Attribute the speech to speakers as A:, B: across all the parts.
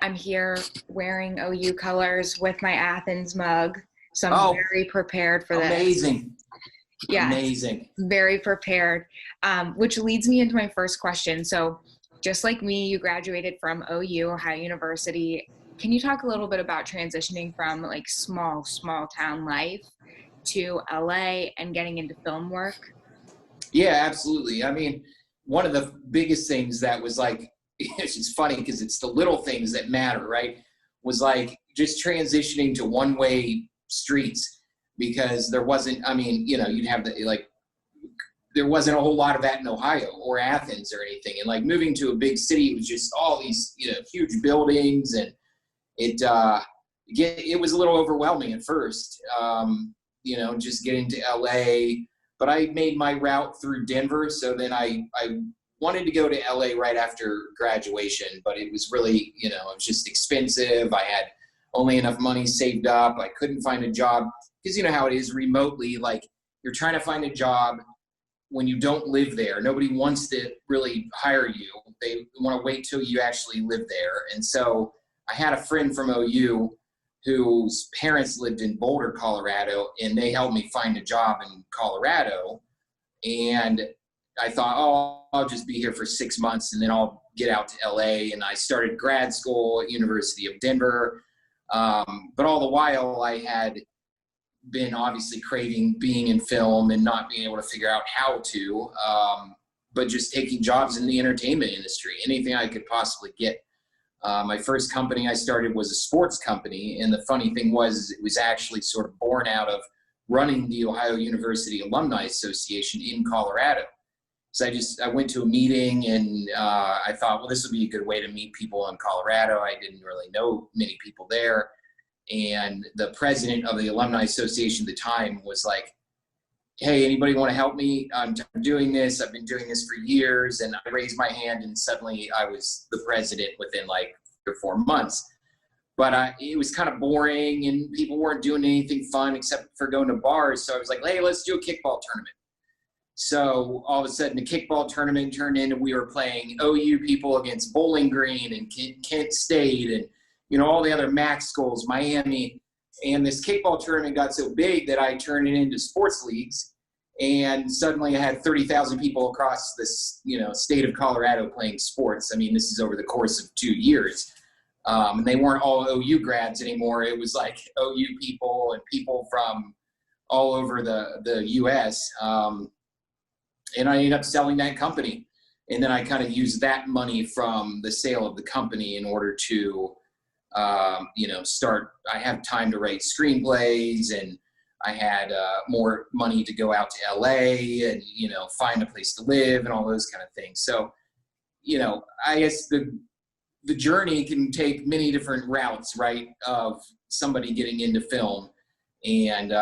A: I'm here wearing OU colors with my Athens mug, so I'm
B: Oh,
A: very prepared for this.
B: amazing.
A: Yes,
B: Amazing.
A: very prepared, which leads me into my first question. So just like me, you graduated from OU, Ohio University. Can you talk a little bit about transitioning from like small town life to LA and getting into film work?
B: Yeah, absolutely. I mean, one of the biggest things that was like, it's just funny because it's the little things that matter, right? Was like just transitioning to one-way streets because there wasn't, I mean, you'd have the, like, there wasn't a whole lot of that in Ohio or Athens or anything. And like moving to a big city, it was just all these, huge buildings and it was a little overwhelming at first, just getting to LA. But I made my route through Denver. So then I wanted to go to LA right after graduation, but it was really, it was just expensive. I had only enough money saved up. I couldn't find a job because you know how it is remotely. Like you're trying to find a job when you don't live there. Nobody wants to really hire you. They want to wait till you actually live there. And so I had a friend from OU whose parents lived in Boulder, Colorado, and they helped me find a job in Colorado. And I thought, oh, I'll just be here for 6 months and then I'll get out to LA. And I started grad school at University of Denver. But all the while I had been obviously craving being in film and not being able to figure out how to, but just taking jobs in the entertainment industry, anything I could possibly get. My first company I started was a sports company. And the funny thing was, it was actually sort of born out of running the Ohio University Alumni Association in Colorado. So I went to a meeting and I thought, well, this would be a good way to meet people in Colorado. I didn't really know many people there. And the president of the Alumni Association at the time was like, hey, anybody want to help me? I'm doing this. I've been doing this for years. And I raised my hand and suddenly I was the president within like 3 or 4 months. But it was kind of boring and people weren't doing anything fun except for going to bars. So I was like, hey, let's do a kickball tournament. So all of a sudden the kickball tournament turned into we were playing OU people against Bowling Green and Kent State and, all the other MAC schools, Miami. And this kickball tournament got so big that I turned it into sports leagues. And suddenly I had 30,000 people across this, state of Colorado playing sports. I mean, this is over the course of 2 years. And they weren't all OU grads anymore. It was like OU people and people from all over the U.S. And I ended up selling that company. And then I kind of used that money from the sale of the company in order to, I have time to write screenplays and I had more money to go out to LA and, find a place to live and all those kind of things. So, I guess the journey can take many different routes, right, of somebody getting into film. And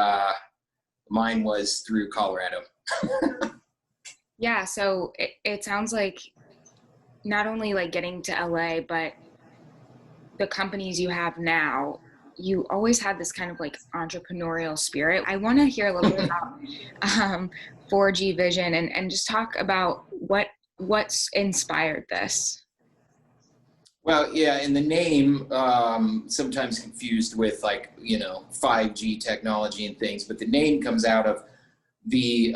B: mine was through Colorado.
A: Yeah, so it sounds like not only like getting to LA, but the companies you have now, you always had this kind of like entrepreneurial spirit. I want to hear a little bit about 4G Vision and just talk about what's inspired this.
B: Well, yeah, and the name sometimes confused with like, 5G technology and things, but the name comes out of the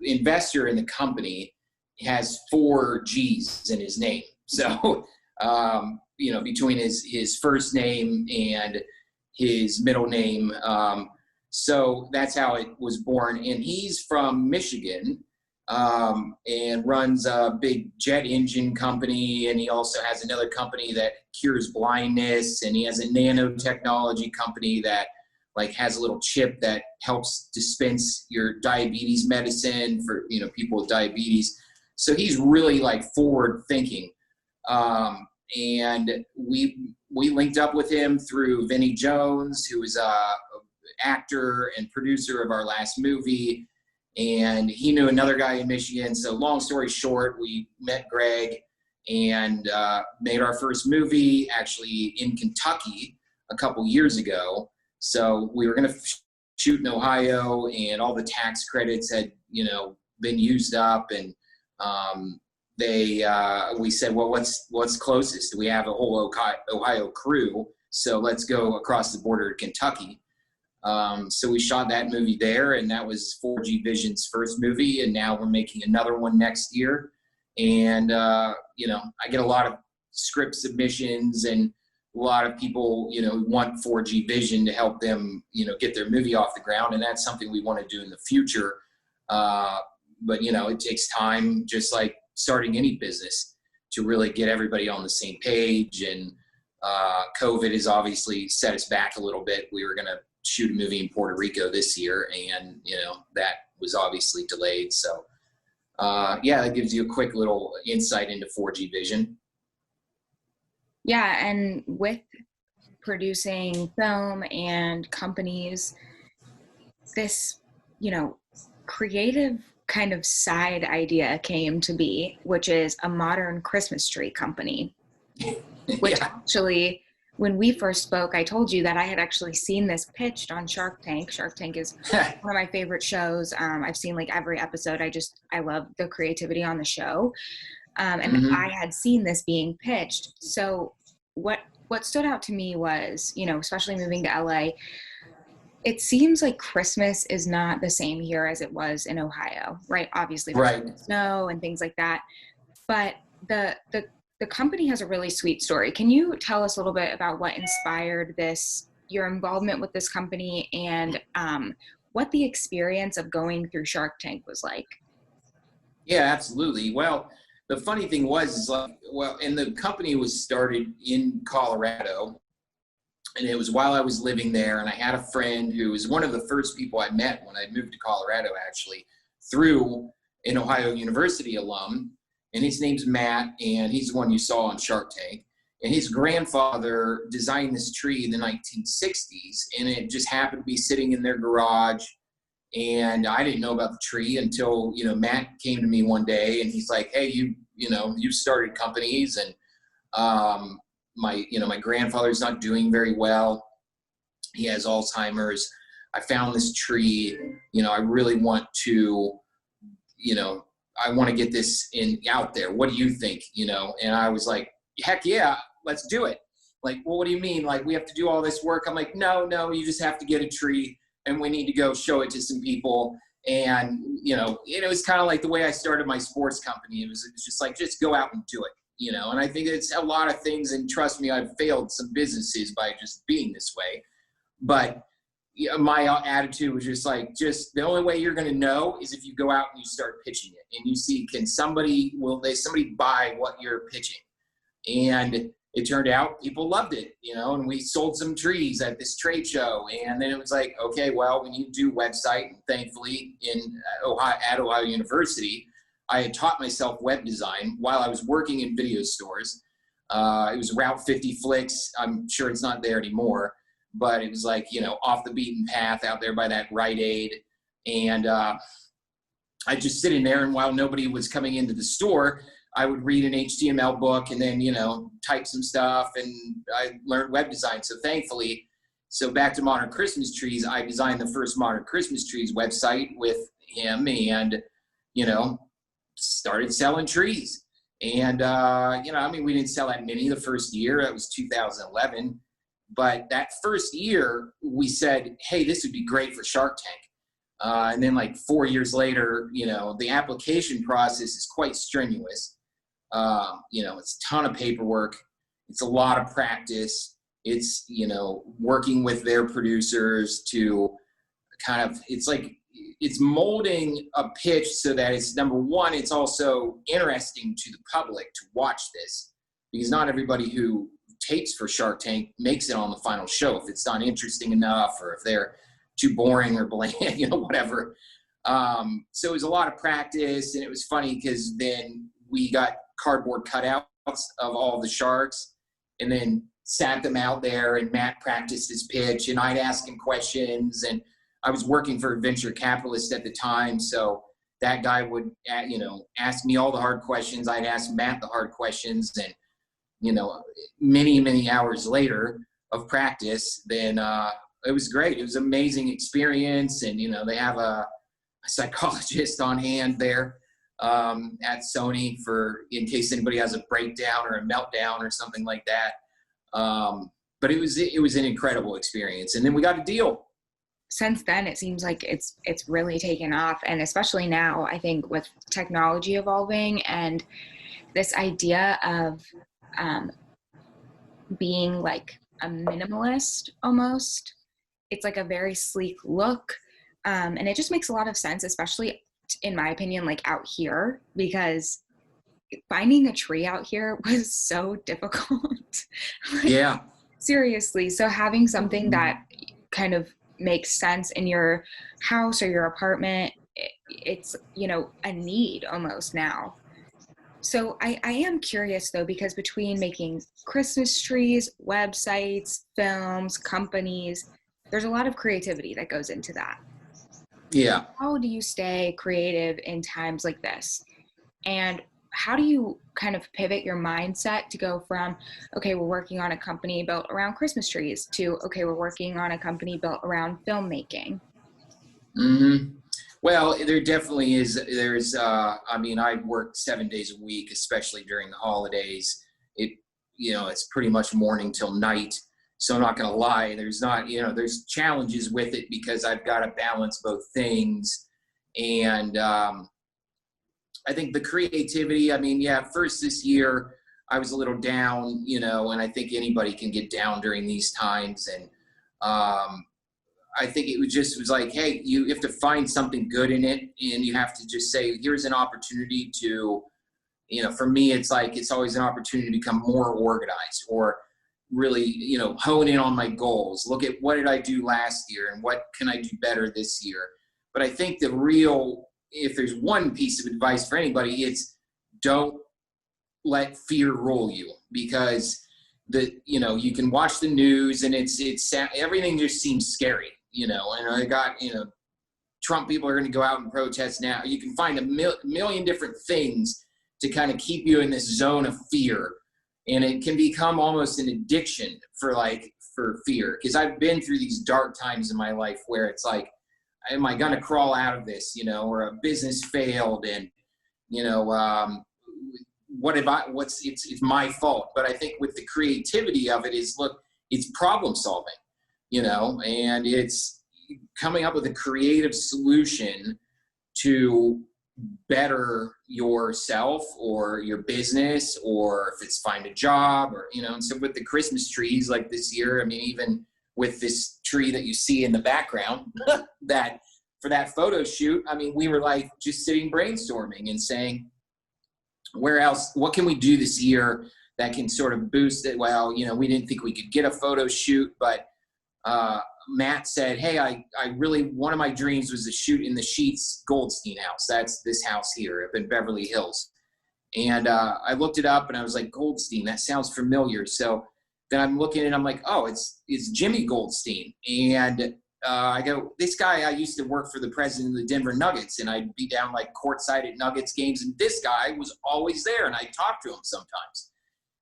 B: investor in the company has 4 G's in his name. So, between his first name and his middle name. So that's how it was born. And he's from Michigan and runs a big jet engine company. And he also has another company that cures blindness. And he has a nanotechnology company that like has a little chip that helps dispense your diabetes medicine for, people with diabetes. So he's really like forward thinking. And we linked up with him through Vinnie Jones, who was a actor and producer of our last movie. And he knew another guy in Michigan. So long story short, we met Greg and made our first movie actually in Kentucky a couple years ago. So we were going to shoot in Ohio and all the tax credits had, been used up. And we said, well, what's closest? We have a whole Ohio crew, so let's go across the border to Kentucky. So we shot that movie there, and that was 4G Vision's first movie, and now we're making another one next year. And you know, I get a lot of script submissions, and a lot of people, you know, want 4G Vision to help them, you know, get their movie off the ground, and that's something we want to do in the future. But you know, it takes time, just like starting any business, to really get everybody on the same page. And COVID has obviously set us back a little bit. We were going to shoot a movie in Puerto Rico this year, and you know, that was obviously delayed. So yeah, that gives you a quick little insight into 4G Vision.
A: Yeah, and with producing film and companies, this, you know, creative kind of side idea came to be, which is a modern Christmas tree company. Which
B: Yeah.
A: actually, when we first spoke, I told you that I had actually seen this pitched on Shark Tank. Shark Tank is one of my favorite shows. I've seen like every episode. I love the creativity on the show. And I had seen this being pitched. So what stood out to me was, you know, especially moving to LA, it seems like Christmas is not the same here as it was in Ohio, right? Obviously there's snow and things like that. But the company has a really sweet story. Can you tell us a little bit about what inspired this, your involvement with this company, and what the experience of going through Shark Tank was like?
B: Yeah, absolutely. Well, the funny thing was, and the company was started in Colorado, and it was while I was living there, and I had a friend who was one of the first people I met when I moved to Colorado, actually, through an Ohio University alum, and his name's Matt, and he's the one you saw on Shark Tank. And his grandfather designed this tree in the 1960s, and it just happened to be sitting in their garage. And I didn't know about the tree until, you know, Matt came to me one day, and he's like, hey, you know, you've started companies, and my grandfather's not doing very well. He has Alzheimer's. I found this tree, you know, I really want to, you know, I want to get this out there. What do you think? You know? And I was like, heck yeah, let's do it. Like, well, what do you mean? Like, we have to do all this work? I'm like, no, you just have to get a tree, and we need to go show it to some people. And, you know, it was kind of like the way I started my sports company. It was just like, just go out and do it, you know? And I think it's a lot of things, and trust me, I've failed some businesses by just being this way. But my attitude was just like, the only way you're going to know is if you go out and you start pitching it, and you see, somebody buy what you're pitching? And it turned out people loved it, you know, and we sold some trees at this trade show. And then it was like, okay, well, we need to do website. And thankfully at Ohio University, I had taught myself web design while I was working in video stores. It was Route 50 Flicks. I'm sure it's not there anymore, but it was like, you know, off the beaten path out there by that Rite Aid. And I'd just sit in there, and while nobody was coming into the store, I would read an HTML book and then, you know, type some stuff, and I learned web design. So thankfully, back to Modern Christmas Trees, I designed the first Modern Christmas Trees website with him, and, you know, started selling trees. And, you know, I mean, we didn't sell that many the first year. That was 2011. But that first year, we said, hey, this would be great for Shark Tank. And then like 4 years later, you know, the application process is quite strenuous. You know, it's a ton of paperwork. It's a lot of practice. It's, you know, working with their producers to kind of, it's molding a pitch so that it's, number one, it's also interesting to the public to watch this, because not everybody who tapes for Shark Tank makes it on the final show if it's not interesting enough, or if they're too boring or bland, you know, whatever. So it was a lot of practice, and it was funny because then we got cardboard cutouts of all the sharks, and then sat them out there, and Matt practiced his pitch, and I'd ask him questions. And I was working for a venture capitalist at the time, so that guy would, you know, ask me all the hard questions. I'd ask Matt the hard questions, and, you know, many, many hours later of practice, then it was great. It was an amazing experience. And, you know, they have a psychologist on hand there at Sony in case anybody has a breakdown or a meltdown or something like that. But it was an incredible experience. And then we got a deal.
A: Since then, it seems like it's really taken off. And especially now, I think with technology evolving and this idea of being like a minimalist almost, it's like a very sleek look. And it just makes a lot of sense, especially in my opinion, like out here, because finding a tree out here was so difficult. Like,
B: yeah.
A: Seriously. So having something that kind of makes sense in your house or your apartment, it's, you know, a need almost now. So I am curious though, because between making Christmas trees, websites, films, companies, there's a lot of creativity that goes into that.
B: Yeah.
A: How do you stay creative in times like this? And how do you kind of pivot your mindset to go from, okay, we're working on a company built around Christmas trees to, okay, we're working on a company built around filmmaking?
B: Mm-hmm. Well, there definitely is. I mean, I work 7 days a week, especially during the holidays. It's pretty much morning till night. So I'm not going to lie. There's challenges with it because I've got to balance both things. And, I think the creativity, I mean, yeah, first this year I was a little down, and I think anybody can get down during these times. And I think it was like, hey, you have to find something good in it. And you have to just say, here's an opportunity to, for me, it's like, it's always an opportunity to become more organized or really, hone in on my goals. Look at what did I do last year and what can I do better this year? But I think if there's one piece of advice for anybody, it's don't let fear rule you, because you can watch the news and it's everything just seems scary, and I got, Trump people are going to go out and protest now. You can find a million different things to kind of keep you in this zone of fear. And it can become almost an addiction for fear. Because I've been through these dark times in my life where it's like, am I going to crawl out of this, or a business failed and, it's my fault. But I think with the creativity of it is, look, it's problem solving, and it's coming up with a creative solution to better yourself or your business, or if it's find a job or, and so with the Christmas trees like this year, I mean, even with this tree that you see in the background, that for that photo shoot, I mean, we were like just sitting brainstorming and saying, what can we do this year that can sort of boost it? Well, we didn't think we could get a photo shoot, but Matt said, hey, one of my dreams was to shoot in the Sheets Goldstein house. That's this house here up in Beverly Hills. And I looked it up and I was like, Goldstein, that sounds familiar. So then I'm looking and I'm like, oh, it's Jimmy Goldstein. And I go, this guy, I used to work for the president of the Denver Nuggets, and I'd be down like courtside at Nuggets games, and this guy was always there, and I talked to him sometimes.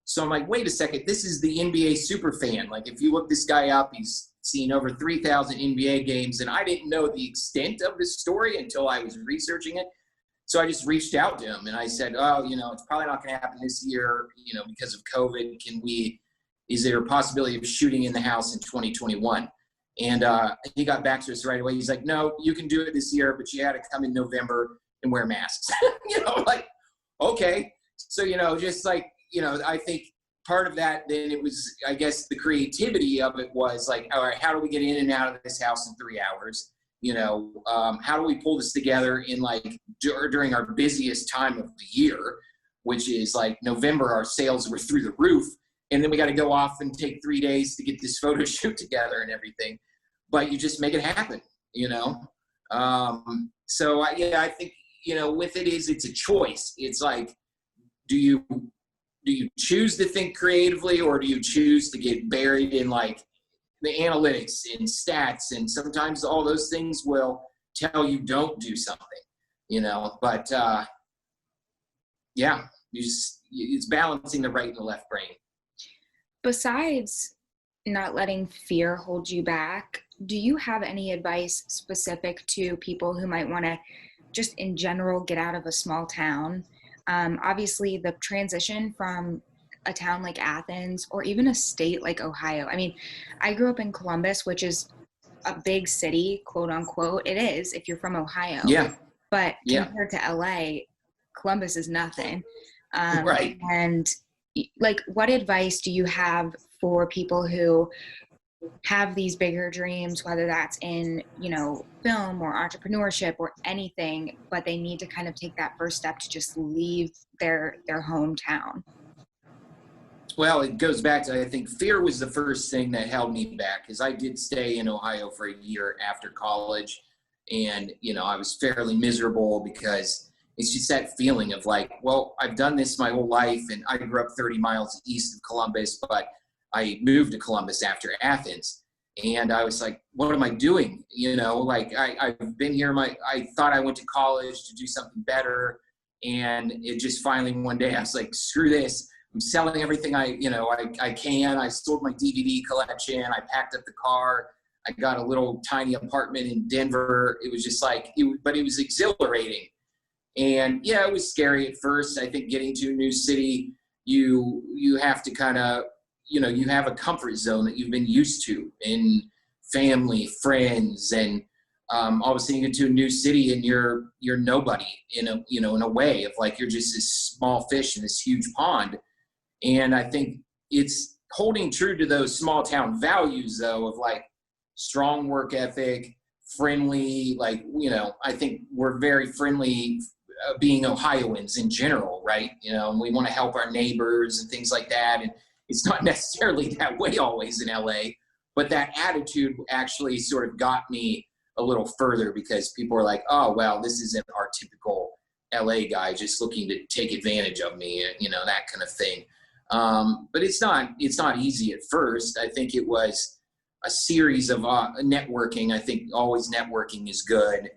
B: So I'm like, wait a second, this is the NBA super fan. Like, if you look this guy up, he's seen over 3,000 NBA games, and I didn't know the extent of this story until I was researching it. So I just reached out to him, and I said, oh, it's probably not going to happen this year, because of COVID. Is there a possibility of shooting in the house in 2021? And he got back to us right away. He's like, no, you can do it this year, but you had to come in November and wear masks. Like, okay. So, just like, I think part of that, then it was, I guess the creativity of it was like, all right, how do we get in and out of this house in 3 hours? How do we pull this together in like during our busiest time of the year, which is like November, our sales were through the roof. And then we got to go off and take 3 days to get this photo shoot together and everything. But you just make it happen, So I think, with it's a choice. It's like, do you choose to think creatively, or do you choose to get buried in like the analytics and stats? And sometimes all those things will tell you don't do something, But it's balancing the right and the left brain.
A: Besides not letting fear hold you back, do you have any advice specific to people who might want to just in general get out of a small town. Obviously, the transition from a town like Athens or even a state like Ohio. I mean, I grew up in Columbus, which is a big city, quote unquote. It is if you're from Ohio,
B: Yeah.
A: but
B: Yeah.
A: compared to LA, Columbus is nothing.
B: Right.
A: And like, what advice do you have for people who have these bigger dreams, whether that's in, film or entrepreneurship or anything, but they need to kind of take that first step to just leave their hometown?
B: Well, it goes back to, I think fear was the first thing that held me back, because I did stay in Ohio for a year after college. And, I was fairly miserable because it's just that feeling of like, well, I've done this my whole life, and I grew up 30 miles east of Columbus, but I moved to Columbus after Athens. And I was like, what am I doing? Like I've been here, I thought I went to college to do something better. And it just finally one day I was like, screw this. I'm selling everything I can. I sold my DVD collection. I packed up the car. I got a little tiny apartment in Denver. It was just like, but it was exhilarating. And yeah, it was scary at first. I think getting to a new city, you have to kind of, you have a comfort zone that you've been used to in family, friends, and all of a sudden you get to a new city and you're nobody in a way of like, you're just this small fish in this huge pond. And I think it's holding true to those small town values, though, of like strong work ethic, friendly, like, I think we're very friendly being Ohioans in general, right? And we want to help our neighbors and things like that. And it's not necessarily that way always in LA, but that attitude actually sort of got me a little further, because people are like, oh, well, this isn't our typical LA guy just looking to take advantage of me, that kind of thing. But it's not easy at first. I think it was a series of networking. I think always networking is good.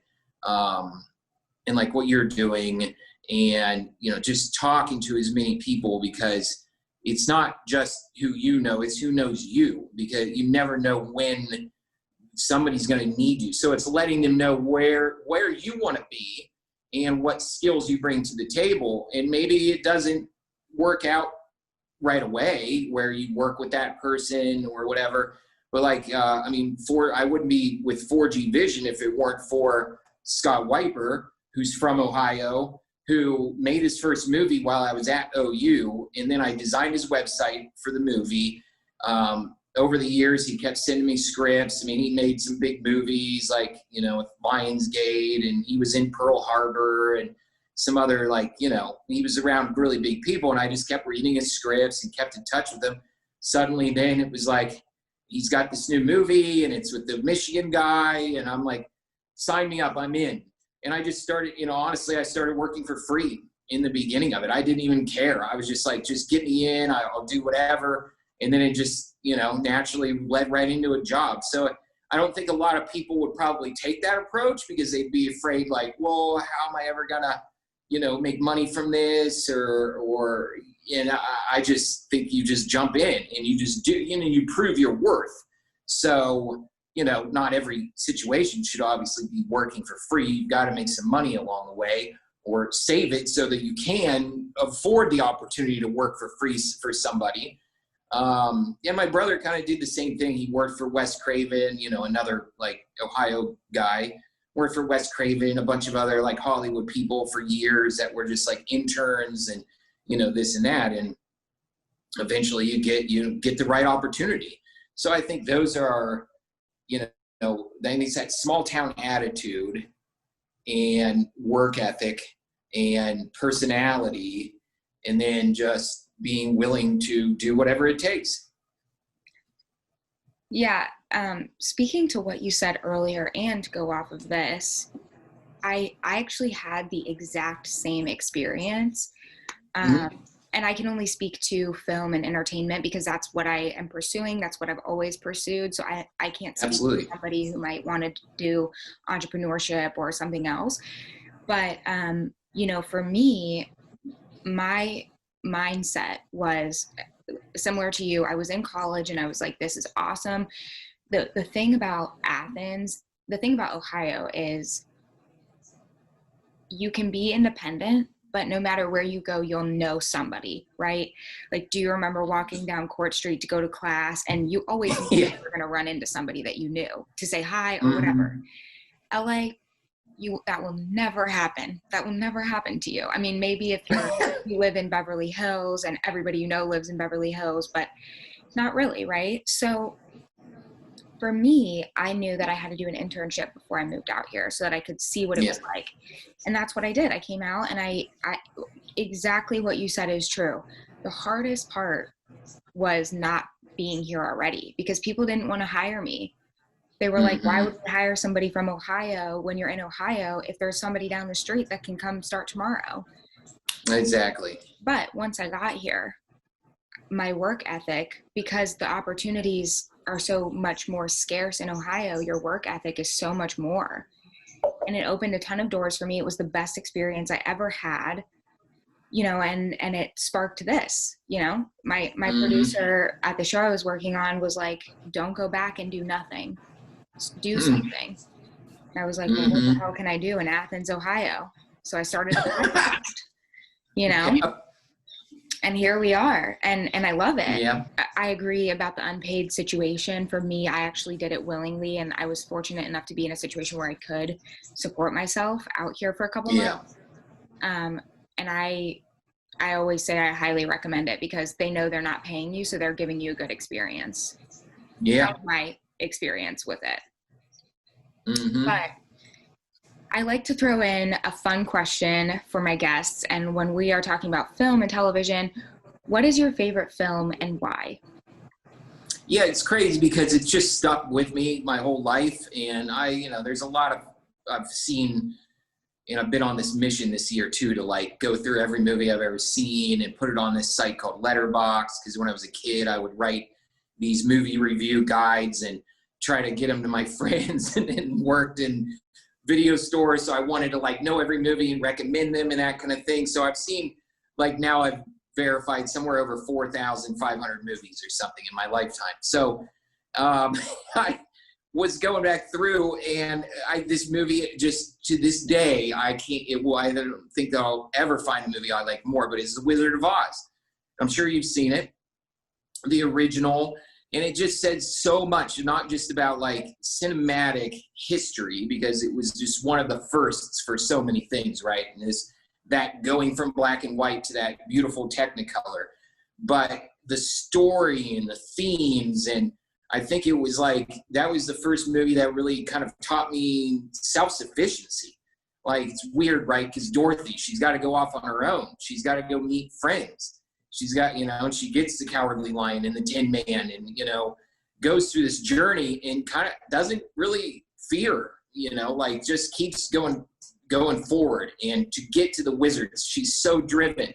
B: And like what you're doing, and, just talking to as many people, because it's not just who it's who knows you, because you never know when somebody's going to need you. So it's letting them know where you want to be and what skills you bring to the table. And maybe it doesn't work out right away where you work with that person or whatever. But like, I wouldn't be with 4G Vision if it weren't for Scott Wiper, who's from Ohio, who made his first movie while I was at OU. And then I designed his website for the movie. Over the years, he kept sending me scripts. I mean, he made some big movies like, with Lionsgate, and he was in Pearl Harbor and some other, like, he was around really big people, and I just kept reading his scripts and kept in touch with him. Suddenly then it was like, he's got this new movie and it's with the Michigan guy. And I'm like, sign me up, I'm in. And I just started, honestly, I started working for free in the beginning of it. I didn't even care. I was just like, just get me in, I'll do whatever. And then it just, naturally led right into a job. So I don't think a lot of people would probably take that approach, because they'd be afraid like, well, how am I ever gonna, make money from this? I just think you just jump in and you just do, you prove your worth. So, not every situation should obviously be working for free. You've got to make some money along the way, or save it so that you can afford the opportunity to work for free for somebody. My brother kind of did the same thing. He worked for Wes Craven, another like Ohio guy, worked for Wes Craven, a bunch of other like Hollywood people for years that were just like interns and, this and that. And eventually you get the right opportunity. So I think those are, then it's that small town attitude and work ethic and personality, and then just being willing to do whatever it takes.
A: Yeah. Speaking to what you said earlier, and go off of this, I actually had the exact same experience. And I can only speak to film and entertainment because that's what I am pursuing. That's what I've always pursued. So I can't speak to somebody who might want to do entrepreneurship or something else. But, for me, my mindset was similar to you. I was in college and I was like, this is awesome. The thing about Athens, the thing about Ohio is you can be independent, but no matter where you go, you'll know somebody, right? Like, do you remember walking down Court Street to go to class, and you always knew
B: Yeah.
A: you were going to run into somebody that you knew to say hi or
B: Mm-hmm.
A: whatever. LA, that will never happen. That will never happen to you. I mean, maybe if you live in Beverly Hills and everybody you know lives in Beverly Hills, but not really, right? So for me, I knew that I had to do an internship before I moved out here so that I could see what it was like. And that's what I did. I came out, and I exactly what you said is true. The hardest part was not being here already, because people didn't want to hire me. They were like, why would we hire somebody from Ohio when you're in Ohio if there's somebody down the street that can come start tomorrow?
B: Exactly.
A: But once I got here, my work ethic, because the opportunities are so much more scarce in Ohio, your work ethic is so much more. And it opened a ton of doors for me. It was the best experience I ever had, you know, and it sparked this, you know, my producer at the show I was working on was like, don't go back and do nothing. Do something. And I was like, well, what the hell can I do in Athens, Ohio? So I started a podcast, you know, and here we are. And I love it.
B: Yeah.
A: I agree about the unpaid situation. For me, I actually did it willingly, and I was fortunate enough to be in a situation where I could support myself out here for a couple months. And I always say I highly recommend it, because they know they're not paying you, so they're giving you a good experience.
B: Yeah.
A: That's my experience with it.
B: Mm-hmm.
A: But I like to throw in a fun question for my guests. And when we are talking about film and television, what is your favorite film and why?
B: Yeah, it's crazy because it's just stuck with me my whole life. And there's a lot of, I've seen, and I've been on this mission this year too, to like go through every movie I've ever seen and put it on this site called Letterboxd. Because when I was a kid, I would write these movie review guides and try to get them to my friends, and worked in video stores. So I wanted to like know every movie and recommend them and that kind of thing. So I've seen, like, now I've verified somewhere over 4,500 movies or something in my lifetime. So I was going back through, and this movie, just to this day, I don't think that I'll ever find a movie I like more, but it's The Wizard of Oz. I'm sure you've seen it, the original. And it just said so much, not just about like cinematic history, because it was just one of the firsts for so many things, right? And that going from black and white to that beautiful Technicolor, but the story and the themes, and I think it was like, that was the first movie that really kind of taught me self-sufficiency. Like, it's weird, right? Because Dorothy, she's got to go off on her own. She's got to go meet friends. She's got, and she gets the Cowardly Lion and the Tin Man, and, goes through this journey and kind of doesn't really fear, like just keeps going forward. And to get to the wizards, she's so driven.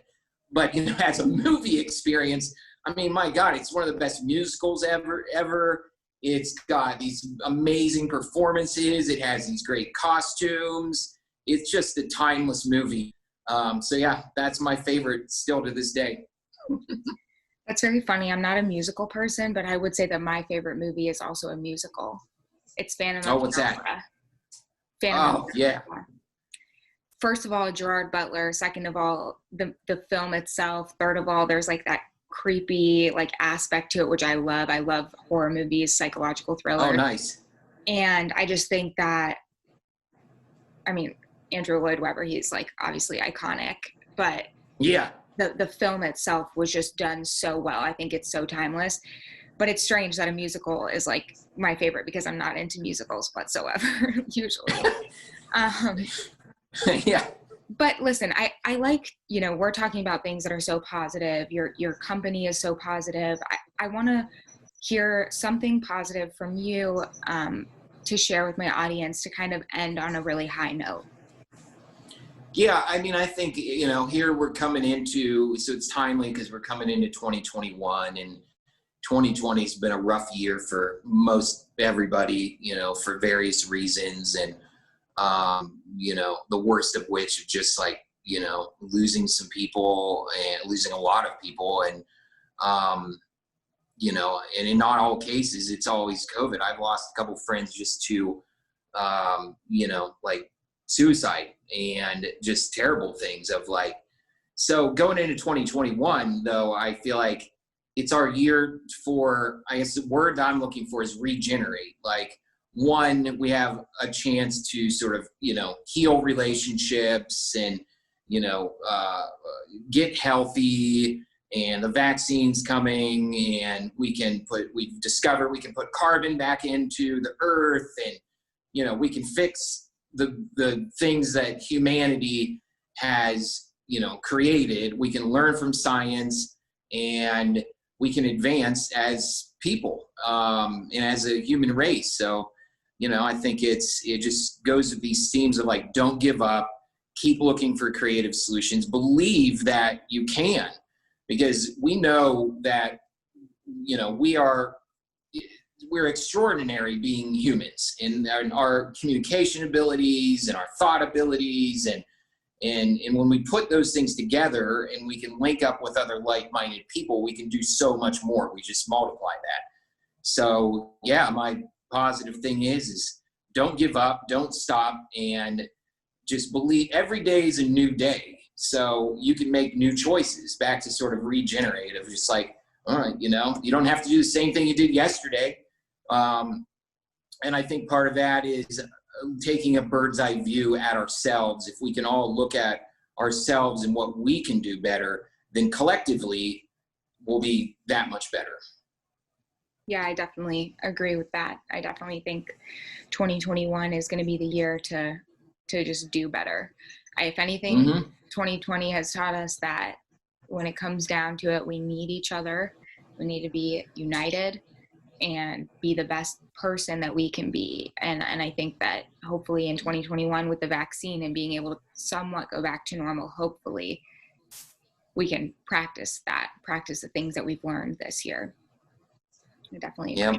B: But, as a movie experience, I mean, my God, it's one of the best musicals ever. It's got these amazing performances. It has these great costumes. It's just a timeless movie. So yeah, that's my favorite still to this day.
A: That's very funny. I'm not a musical person, but I would say that my favorite movie is also a musical. It's Phantom of the Opera.
B: What's that?
A: Phantom of the
B: yeah.
A: Opera. First of all, Gerard Butler. Second of all, the film itself. Third of all, there's like that creepy like aspect to it, which I love. I love horror movies, psychological thrillers.
B: Oh, nice.
A: And I just think that, I mean, Andrew Lloyd Webber, he's like obviously iconic, but
B: yeah.
A: The film itself was just done so well. I think it's so timeless. But it's strange that a musical is like my favorite, because I'm not into musicals whatsoever, usually.
B: Yeah.
A: But listen, I like, we're talking about things that are so positive. Your company is so positive. I want to hear something positive from you to share with my audience to kind of end on a really high note.
B: Yeah, I mean, I think, here we're coming into, so it's timely because we're coming into 2021, and 2020 has been a rough year for most everybody, for various reasons. And, the worst of which is just like, losing some people and losing a lot of people. And, and in not all cases, it's always COVID. I've lost a couple friends just to, like suicide and just terrible things of like, so going into 2021 though, I feel like it's our year for, I guess the word that I'm looking for is regenerate. Like, one, we have a chance to sort of, heal relationships and, get healthy, and the vaccine's coming, and we've discovered we can put carbon back into the earth, and, we can fix the things that humanity has, created. We can learn from science, and we can advance as people, and as a human race. So, I think it just goes with these themes of like, don't give up, keep looking for creative solutions, believe that you can, because we know that, we're extraordinary being humans in our communication abilities and our thought abilities. And when we put those things together and we can link up with other like-minded people, we can do so much more. We just multiply that. So yeah, my positive thing is don't give up, don't stop, and just believe every day is a new day. So you can make new choices, back to sort of regenerate of just like, all right, you don't have to do the same thing you did yesterday. And I think part of that is taking a bird's eye view at ourselves. If we can all look at ourselves and what we can do better, then collectively we'll be that much better.
A: Yeah, I definitely agree with that. I definitely think 2021 is going to be the year to just do better. If anything, 2020 has taught us that when it comes down to it, we need each other. We need to be united and be the best person that we can be. And I think that hopefully in 2021 with the vaccine and being able to somewhat go back to normal, hopefully we can practice the things that we've learned this year. I definitely agree.
B: Yeah.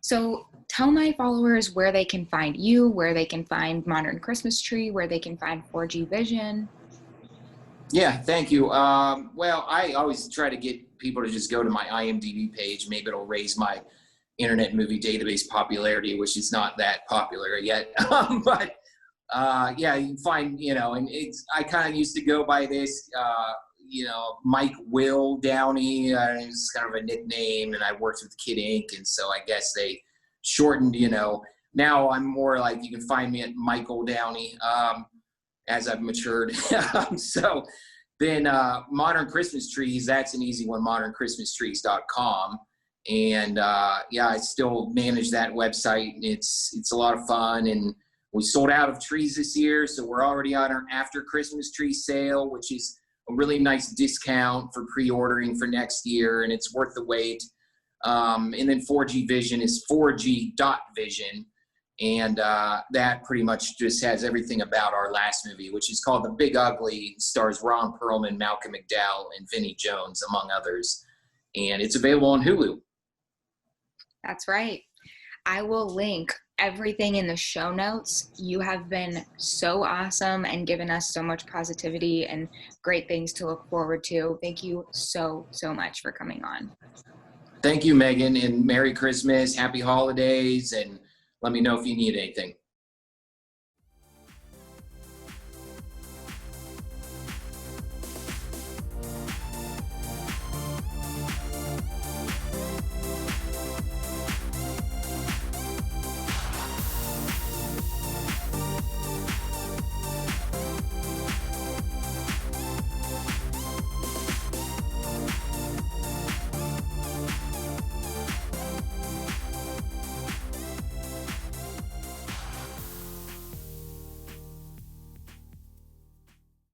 A: So tell my followers where they can find you, where they can find Modern Christmas Tree, where they can find 4G Vision.
B: Yeah, thank you. Well, I always try to get people to just go to my IMDb page. Maybe it'll raise my Internet Movie Database popularity, which is not that popular yet. But yeah, you can find, and I kind of used to go by this, Mike Will Downey. It's kind of a nickname, and I worked with Kid Ink, and so I guess they shortened, now I'm more like, you can find me at Michael Downey. As I've matured. So then Modern Christmas Trees, that's an easy one, modernchristmastrees.com. And yeah, I still manage that website. It's a lot of fun, and we sold out of trees this year, so we're already on our after Christmas tree sale, which is a really nice discount for pre-ordering for next year, and it's worth the wait. And then 4G Vision is 4G.vision. And that pretty much just has everything about our last movie, which is called The Big Ugly. It stars Ron Perlman, Malcolm McDowell, and Vinnie Jones, among others. And it's available on Hulu.
A: That's right. I will link everything in the show notes. You have been so awesome and given us so much positivity and great things to look forward to. Thank you so, so much for coming on.
B: Thank you, Megan, and Merry Christmas, Happy Holidays, and let me know if you need anything.